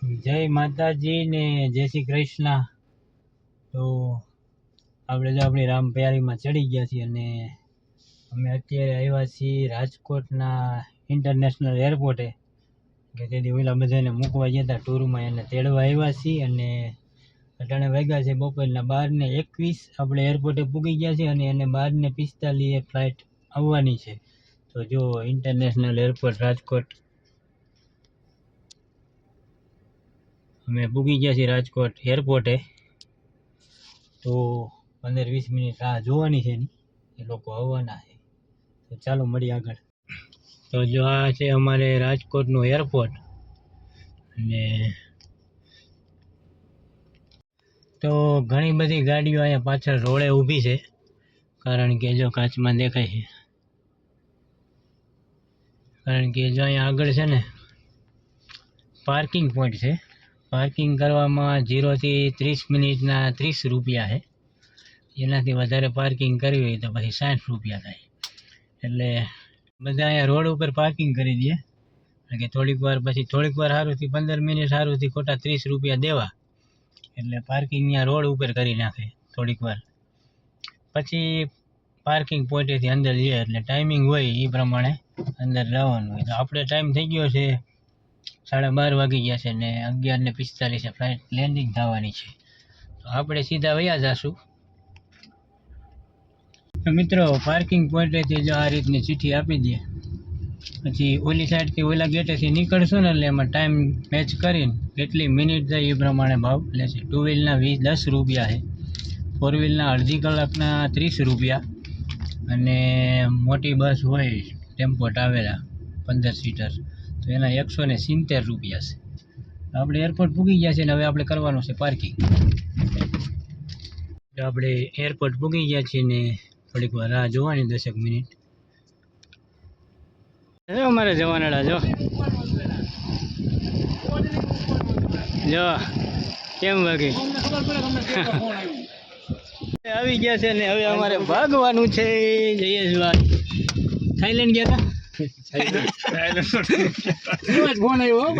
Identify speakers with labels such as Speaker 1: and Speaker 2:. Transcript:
Speaker 1: જય માતાજી ને જય શ્રી કૃષ્ણ। તો આપણે જો આપણી રામ પ્યારીમાં ચડી ગયા છીએ અને અમે અત્યારે આવ્યા છીએ રાજકોટના ઇન્ટરનેશનલ એરપોર્ટે કે તેથી ઓલા બધાને મૂકવા ગયા હતા ટૂરમાં એને તેડવા આવ્યા છીએ અને અટાણે વાગ્યા છે બપોરના 12:21 આપણે એરપોર્ટે પૂગી ગયા છીએ અને એને 12:45 ફ્લાઇટ આવવાની છે। તો જો ઇન્ટરનેશનલ એરપોર્ટ રાજકોટ અમે પૂગી ગયા છીએ રાજકોટ એરપોર્ટે। તો 15-20 મિનિટ રાહ જોવાની છે એની, એ લોકો આવવાના છે। તો ચાલો મળીએ આગળ। તો જો આ છે અમારે રાજકોટનું એરપોર્ટ અને તો ઘણી બધી ગાડીઓ અહીંયા પાછળ રોડે ઊભી છે, કારણ કે જો કાચમાં દેખાય છે, કારણ કે જો અહીંયા આગળ છે ને પાર્કિંગ પોઈન્ટ છે। પાર્કિંગ કરવામાં 0 થી 30 મિનિટના 30 રૂપિયા છે, એનાથી વધારે પાર્કિંગ કરવી હોય તો પછી 60 રૂપિયા થાય। એટલે બધા અહીંયા રોડ ઉપર પાર્કિંગ કરી દે કે થોડીક વાર સારુંથી 15 મિનિટ સારુંથી ખોટા 30 રૂપિયા દેવા, એટલે પાર્કિંગ અહીંયા રોડ ઉપર કરી નાખે થોડીક વાર, પછી પાર્કિંગ પોઈન્ટેથી અંદર જઈએ એટલે ટાઈમિંગ હોય એ પ્રમાણે અંદર જવાનું હોય। તો આપણે ટાઈમ થઈ ગયો છે 12:30 વાગી ગયા છે ને 11:45 ફ્લાઇટ લેન્ડિંગ થવાની છે, તો આપણે સીધા વયા જશું। તો મિત્રો પાર્કિંગ પોઈન્ટેથી જો આ રીતની ચિઠ્ઠી આપી દે, પછી ઓલી સાઈડથી ઓલા ગેટેથી નીકળશું ને એટલે એમાં ટાઈમ મેચ કરીને કેટલી મિનિટ જાય એ પ્રમાણે ભાવ લેશે। 2 વ્હીલના 10 રૂપિયા છે, 4 વ્હીલના અડધી કલાકના 30 રૂપિયા અને મોટી બસ હોય ટેમ્પો ટ્રાવેલા 15 સીટર તો એના 170 રૂપિયા છે। આપણે એરપોર્ટ પૂગી ગયા છે ને હવે આપણે કરવાનું છે પાર્કિંગ। તો આપણે એરપોર્ટ પૂગી ગયા છીએ ને થોડીક વાર રાહ જોવાની 10 મિનિટ। અમારે જવાનાડા જો કેમ વાગી આવી ગયા છે ને હવે અમારે ભાગવાનું છે। જયેશભાઈ થાઈલેન્ડ ગયા હતા, ફોન આવ્યો